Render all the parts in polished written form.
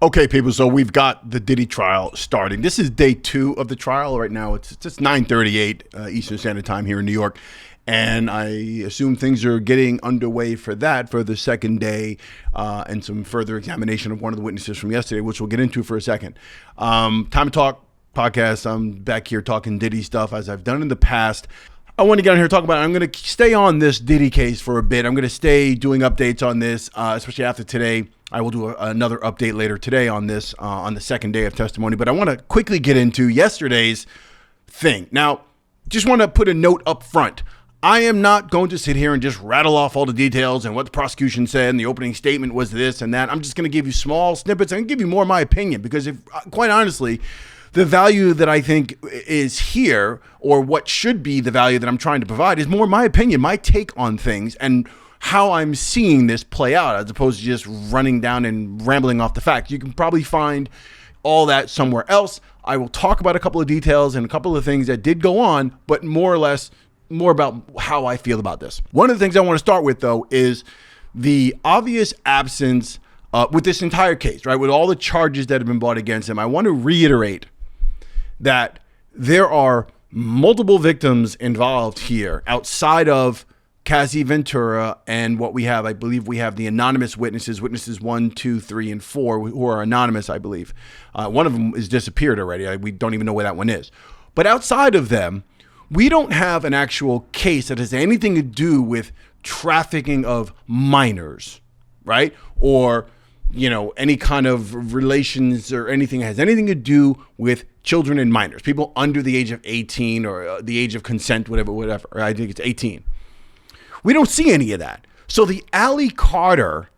Okay, people, so we've got the Diddy trial starting. This is day 2 of the trial. Right now, it's just 9:38 Eastern Standard Time here in New York. And I assume things are getting underway for that, for the second day, and some further examination of one of the witnesses from yesterday, which we'll get into for a second. Time to Talk podcast. I'm back here talking Diddy stuff as I've done in the past. I want to get on here and talk about it. I'm going to stay on this Diddy case for a bit. I'm going to stay doing updates on this, especially after today. I will do another update later today on this, on the second day of testimony. But I want to quickly get into yesterday's thing. Now, just want to put a note up front. I am not going to sit here and just rattle off all the details and what the prosecution said and the opening statement was this and that. I'm just going to give you small snippets and give you more of my opinion because, if, quite honestly, the value that I think is here, or what should be the value that I'm trying to provide, is more my opinion, my take on things, and how I'm seeing this play out, as opposed to just running down and rambling off the facts. You can probably find all that somewhere else. I will talk about a couple of details and a couple of things that did go on, but more or less, more about how I feel about this. One of the things I want to start with, though, is the obvious absence with this entire case, right? With all the charges that have been brought against him, I want to reiterate that there are multiple victims involved here outside of Cassie Ventura and what we have. I believe we have the anonymous witnesses 1, 2, 3, and 4, who are anonymous, I believe. One of them is disappeared already. We don't even know where that one is. But outside of them, we don't have an actual case that has anything to do with trafficking of minors, right? Or, you know, any kind of relations or anything that has anything to do with children and minors, people under the age of 18 or the age of consent, whatever. I think it's 18. We don't see any of that. So the Allie Carter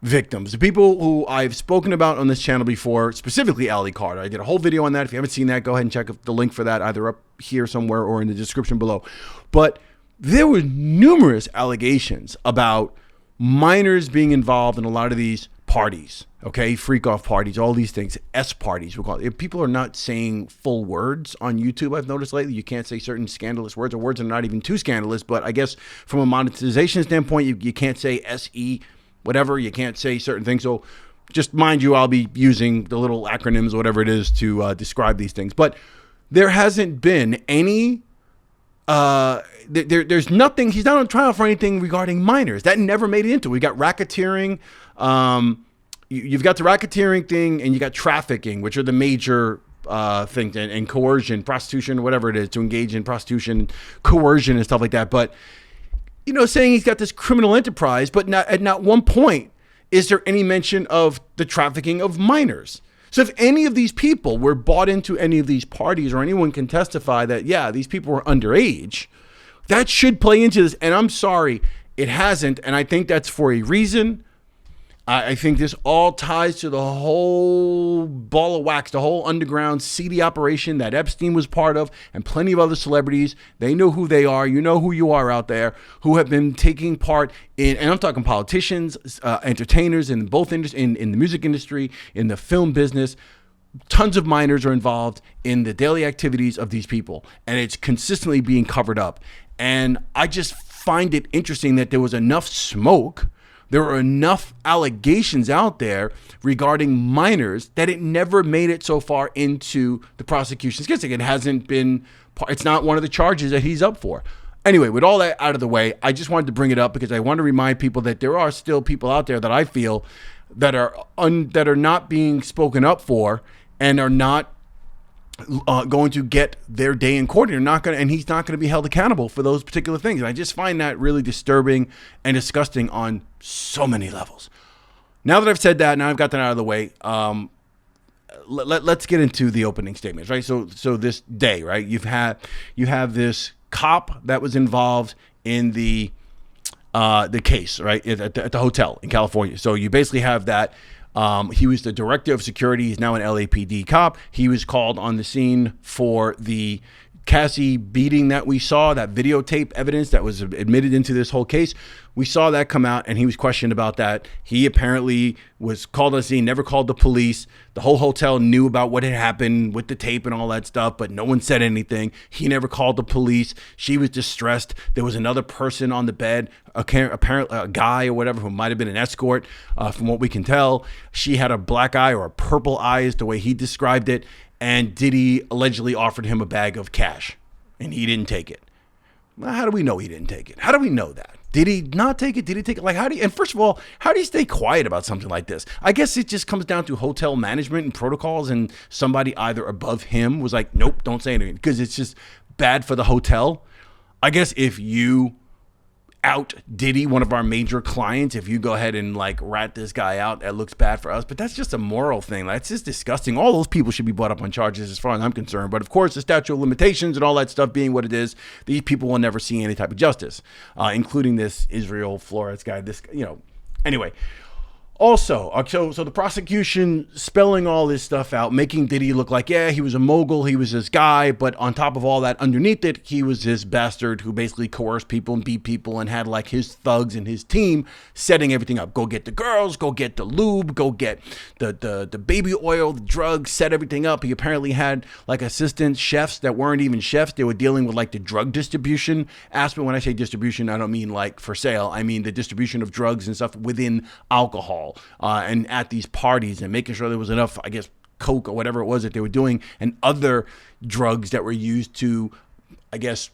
victims, the people who I've spoken about on this channel before, specifically Allie Carter. I did a whole video on that. If you haven't seen that, go ahead and check the link for that either up here somewhere or in the description below. But there were numerous allegations about minors being involved in a lot of these parties, okay? Freak off parties, all these things, S parties, we'll call it. If people are not saying full words on YouTube, I've noticed lately, you can't say certain scandalous words, or words that are not even too scandalous, but I guess from a monetization standpoint, you can't say SE, whatever, you can't say certain things. So just mind you, I'll be using the little acronyms, whatever it is, to describe these things. But there hasn't been any, there's nothing, he's not on trial for anything regarding minors. That never made it into. We got racketeering, you've got the racketeering thing, and you got trafficking, which are the major things, and coercion, prostitution, whatever it is, to engage in prostitution, coercion and stuff like that. But, you know, saying he's got this criminal enterprise, but at not one point is there any mention of the trafficking of minors. So if any of these people were bought into any of these parties, or anyone can testify that, yeah, these people were underage, that should play into this. And I'm sorry, it hasn't. And I think that's for a reason. I think this all ties to the whole ball of wax, the whole underground seedy operation that Epstein was part of, and plenty of other celebrities. They know who they are. You know who you are out there, who have been taking part in, and I'm talking politicians, entertainers in both in the music industry, in the film business. Tons of minors are involved in the daily activities of these people, and it's consistently being covered up. And I just find it interesting that there was enough smoke, there were enough allegations out there regarding minors that it never made it so far into the prosecution's case. It hasn't been, it's not one of the charges that he's up for. Anyway, with all that out of the way, I just wanted to bring it up because I want to remind people that there are still people out there that I feel that are not being spoken up for, and are not going to get their day in court. And he's not going to be held accountable for those particular things. And I just find that really disturbing and disgusting on so many levels. Now that I've said that, now I've got that out of the way, let's get into the opening statements, right? So this day, right? You have this cop that was involved in the case, right, at the hotel in California. So you basically have that. He was the director of security. He's now an LAPD cop. He was called on the scene for the Cassie beating that we saw, that videotape evidence that was admitted into this whole case. we saw that come out, and he was questioned about that. He apparently was called on the scene, never called the police. The whole hotel knew about what had happened with the tape and all that stuff, but no one said anything. He never called the police. She was distressed. There was another person on the bed, apparently a guy or whatever, who might have been an escort, from what we can tell. She had a black eye or a purple eye is the way he described it, and Diddy allegedly offered him a bag of cash, and he didn't take it. Well, how do we know he didn't take it? How do we know that? Did he not take it? Did he take it? Like, how do you, and first of all, how do you stay quiet about something like this? I guess it just comes down to hotel management and protocols, and somebody either above him was like, nope, don't say anything, because it's just bad for the hotel. I guess if you out Diddy, one of our major clients, if you go ahead and like rat this guy out, that looks bad for us. But that's just a moral thing. That's just disgusting. All those people should be brought up on charges as far as I'm concerned. But of course, the statute of limitations and all that stuff being what it is, these people will never see any type of justice, including this Israel Flores guy. Anyway. Also, so the prosecution spelling all this stuff out, making Diddy look like, yeah, he was a mogul, he was this guy, but on top of all that, underneath it, he was this bastard who basically coerced people and beat people and had like his thugs and his team setting everything up. Go get the girls, go get the lube, go get the baby oil, the drugs, set everything up. He apparently had like assistant chefs that weren't even chefs. They were dealing with like the drug distribution aspect. When I say distribution, I don't mean like for sale. I mean the distribution of drugs and stuff within alcohol. And at these parties, and making sure there was enough, I guess, coke or whatever it was that they were doing, and other drugs that were used to, I guess,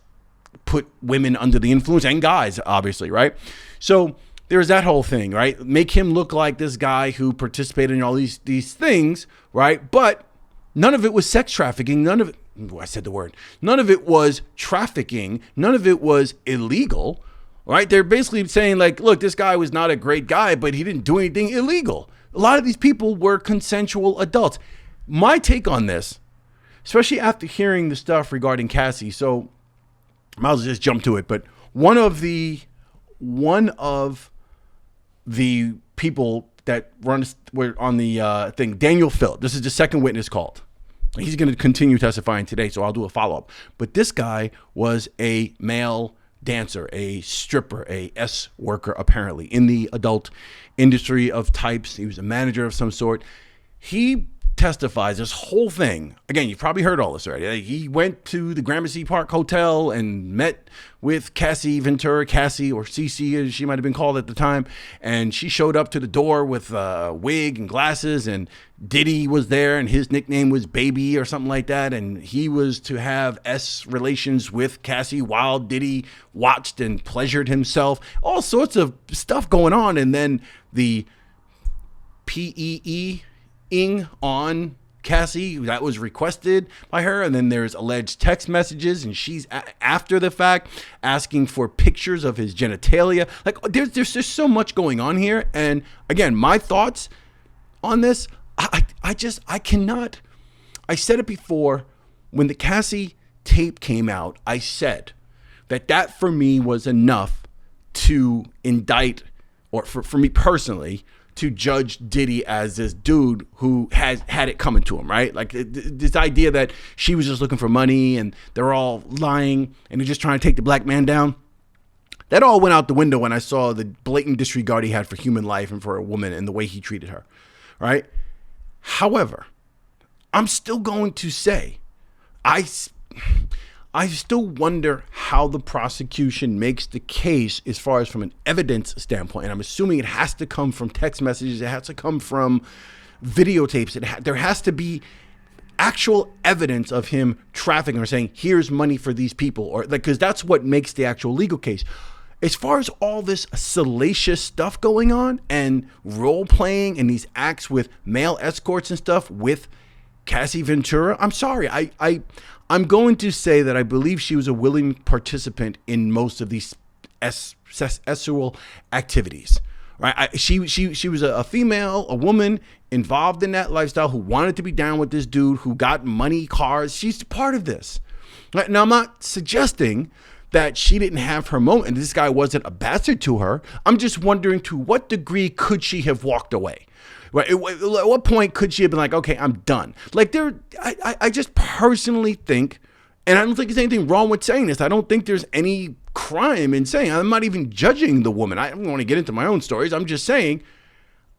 put women under the influence, and guys, obviously, right? So there's that whole thing, right? Make him look like this guy who participated in all these things, right? But none of it was sex trafficking. None of it, I said the word, none of it was trafficking. None of it was illegal. Right? They're basically saying like, look, this guy was not a great guy, but he didn't do anything illegal. A lot of these people were consensual adults. My take on this, especially after hearing the stuff regarding Cassie, so I might as well just jump to it. But one of the people that were on the thing, Daniel Phillip, this is the second witness called. He's going to continue testifying today, so I'll do a follow-up. But this guy was a male dancer, a stripper, a S worker, apparently, in the adult industry of types. He was a manager of some sort. He testifies this whole thing. Again, you've probably heard all this already. He went to the Gramercy Park Hotel and met with Cassie Ventura, Cassie or Cece as she might have been called at the time. And she showed up to the door with a wig and glasses, and Diddy was there, and his nickname was Baby or something like that. And he was to have S relations with Cassie while Diddy watched and pleasured himself. All sorts of stuff going on. And then the PEE-ing on Cassie, that was requested by her. And then there's alleged text messages, and she's after the fact asking for pictures of his genitalia. Like there's just so much going on here. And again, my thoughts on this, I cannot. I said it before when the Cassie tape came out. I said that for me was enough to indict, or for me personally, to judge Diddy as this dude who has had it coming to him, right? Like this idea that she was just looking for money and they're all lying and they're just trying to take the black man down. That all went out the window when I saw the blatant disregard he had for human life and for a woman and the way he treated her, right? However, I'm still going to say, I still wonder how the prosecution makes the case as far as from an evidence standpoint. And I'm assuming it has to come from text messages. It has to come from videotapes. There has to be actual evidence of him trafficking or saying, here's money for these people, or like, because that's what makes the actual legal case. As far as all this salacious stuff going on and role playing and these acts with male escorts and stuff with Cassie Ventura, I'm sorry. I'm going to say that I believe she was a willing participant in most of these sexual activities. Right? She was a female, a woman involved in that lifestyle who wanted to be down with this dude who got money, cars. She's part of this. Right? Now, I'm not suggesting that she didn't have her moment and this guy wasn't a bastard to her. I'm just wondering, to what degree could she have walked away? Right? At what point could she have been like, okay, I'm done? Like I just personally think, And I don't think there's anything wrong with saying this. I don't think there's any crime in saying, I'm not even judging the woman. I don't want to get into my own stories. I'm just saying,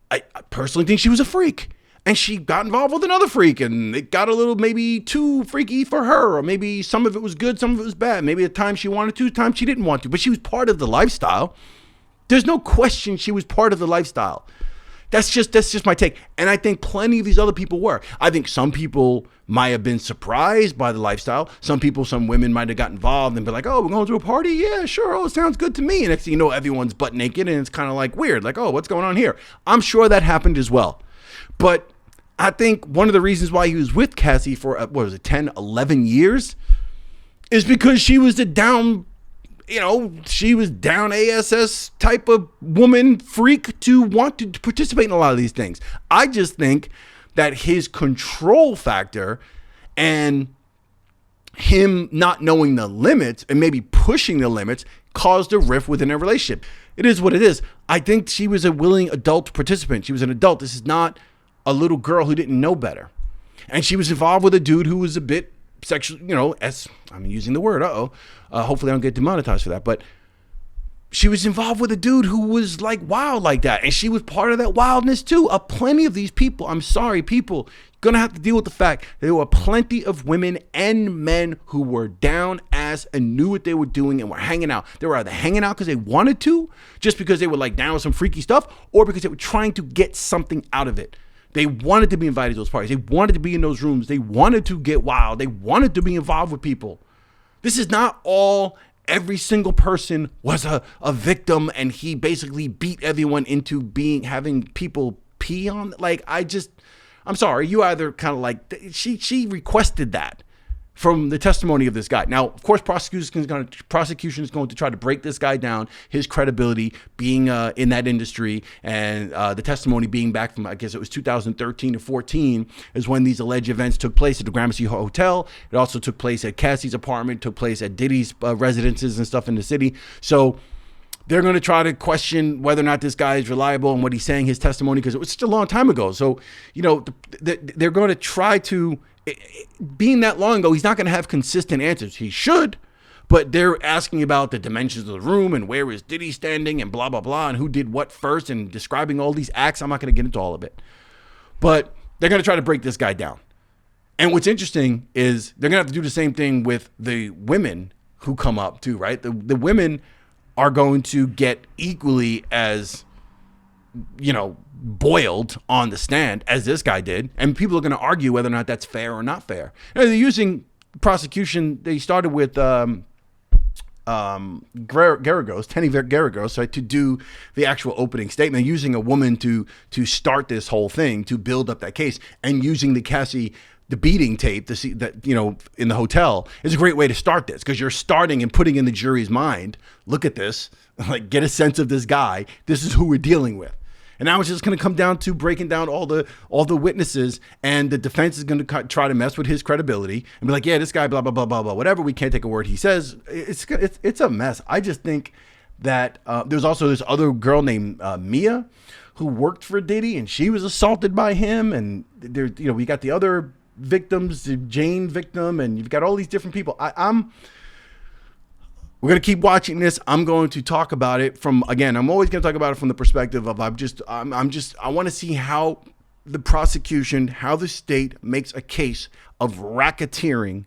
I personally think she was a freak. And she got involved with another freak, and it got a little maybe too freaky for her, or maybe some of it was good, some of it was bad. Maybe at times she wanted to, at times she didn't want to, but she was part of the lifestyle. There's no question she was part of the lifestyle. That's just my take. And I think plenty of these other people were. I think some people might have been surprised by the lifestyle. Some women might have got involved and be like, oh, we're going to a party? Yeah, sure. Oh, it sounds good to me. And next thing you know, everyone's butt naked, and it's kind of like weird. Like, oh, what's going on here? I'm sure that happened as well. But I think one of the reasons why he was with Cassie for, 10, 11 years is because she was she was down ASS type of woman freak to want to participate in a lot of these things. I just think that his control factor and him not knowing the limits and maybe pushing the limits caused a rift within a relationship. It is what it is. I think she was a willing adult participant. She was an adult. This is not a little girl who didn't know better. And she was involved with a dude who was a bit sexual, as I'm using the word, hopefully I don't get demonetized for that, but she was involved with a dude who was like wild like that. And she was part of that wildness too. Plenty of these people, I'm sorry, people, gonna have to deal with the fact that there were plenty of women and men who were down ass and knew what they were doing and were hanging out. They were either hanging out because they wanted to, just because they were like down with some freaky stuff, or because they were trying to get something out of it. They wanted to be invited to those parties. They wanted to be in those rooms. They wanted to get wild. They wanted to be involved with people. This is not all every single person was a victim and he basically beat everyone into having people pee on. I'm sorry. You either kind of like, she requested that from the testimony of this guy. Now, of course, prosecution is going to try to break this guy down, his credibility being in that industry, and the testimony being back from, I guess it was 2013 to 14 is when these alleged events took place at the Gramercy Hotel. It also took place at Cassie's apartment, took place at Diddy's residences and stuff in the city. So they're going to try to question whether or not this guy is reliable and what he's saying, his testimony, because it was such a long time ago. So, they're going to try to, being that long ago, he's not going to have consistent answers. He should, but they're asking about the dimensions of the room and where is Diddy standing and blah, blah, blah, and who did what first and describing all these acts. I'm not going to get into all of it, but they're going to try to break this guy down. And what's interesting is they're going to have to do the same thing with the women who come up too, right? The women are going to get equally as, boiled on the stand as this guy did. And people are going to argue whether or not that's fair or not fair. They're using prosecution. They started with Garagos, Tenny Garagos, right, to do the actual opening statement, using a woman to start this whole thing, to build up that case, and using the beating tape to see that, in the hotel is a great way to start this, because you're starting and putting in the jury's mind, look at this, like, get a sense of this guy. This is who we're dealing with. And now it's just going to come down to breaking down all the witnesses, and the defense is going to try to mess with his credibility and be like, yeah, this guy, blah, blah, blah, blah, blah, whatever. We can't take a word he says. It's a mess. I just think that there's also this other girl named Mia who worked for Diddy, and she was assaulted by him. And there, we got the other victims, the Jane victim, and you've got all these different people. We're going to keep watching this. I'm going to talk about it I'm always going to talk about it from the perspective of I want to see how the prosecution, how the state makes a case of racketeering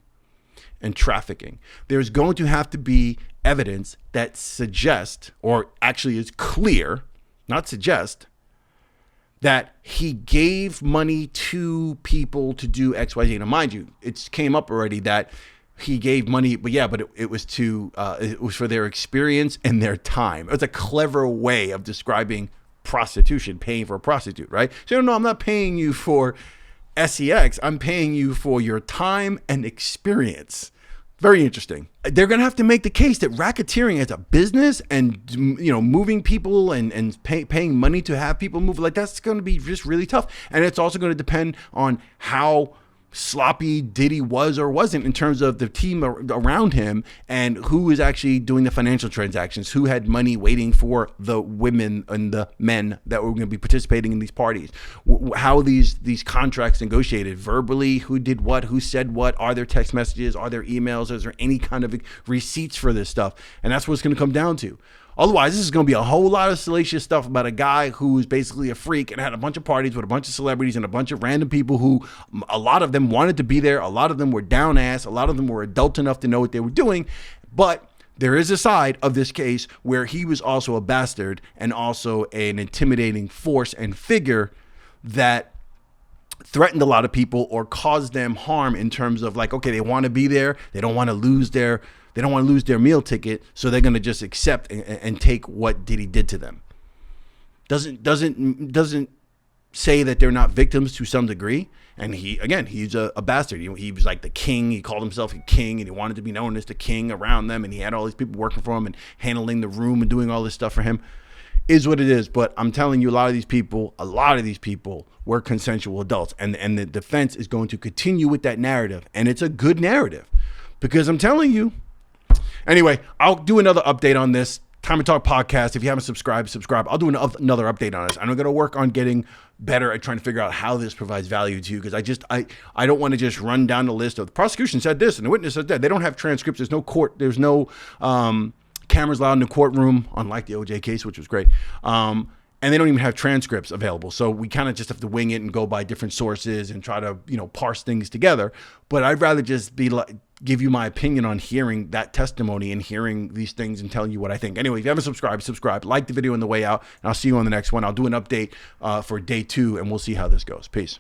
and trafficking. There's going to have to be evidence that suggests, or actually is clear, not suggest, that he gave money to people to do X, Y, Z. Now, mind you, it came up already that he gave money, but it was it was for their experience and their time. It was a clever way of describing prostitution, paying for a prostitute, right? So no, I'm not paying you for sex. I'm paying you for your time and experience. Very interesting. They're going to have to make the case that racketeering as a business and, moving people and paying money to have people move, like, that's going to be just really tough. And it's also going to depend on how sloppy Diddy was or wasn't in terms of the team around him and who was actually doing the financial transactions, who had money waiting for the women and the men that were going to be participating in these parties, how these contracts negotiated verbally, who did what, who said what, are there text messages, are there emails, is there any kind of receipts for this stuff? And that's what it's going to come down to. Otherwise, this is going to be a whole lot of salacious stuff about a guy who's basically a freak and had a bunch of parties with a bunch of celebrities and a bunch of random people who a lot of them wanted to be there. A lot of them were down ass. A lot of them were adult enough to know what they were doing. But there is a side of this case where he was also a bastard and also an intimidating force and figure that threatened a lot of people or caused them harm in terms of like, okay, they want to be there. They don't want to lose their meal ticket, so they're going to just accept and take what Diddy did to them. Doesn't say that they're not victims to some degree. And he's a bastard. He was like the king. He called himself a king, and he wanted to be known as the king around them. And he had all these people working for him and handling the room and doing all this stuff for him. Is what it is. But I'm telling you, a lot of these people were consensual adults, and the defense is going to continue with that narrative, and it's a good narrative because I'm telling you. Anyway, I'll do another update on this Time to Talk podcast. If you haven't subscribed. I'll do another update on this. I'm going to work on getting better at trying to figure out how this provides value to you, because I don't want to just run down the list of the prosecution said this and the witness said that. They don't have transcripts. There's no court. There's no cameras allowed in the courtroom, unlike the OJ case, which was great. And they don't even have transcripts available. So we kind of just have to wing it and go by different sources and try to, parse things together. But I'd rather just give you my opinion on hearing that testimony and hearing these things and telling you what I think. Anyway, if you haven't subscribe, like the video on the way out, and I'll see you on the next one. I'll do an update for day 2, and we'll see how this goes. Peace.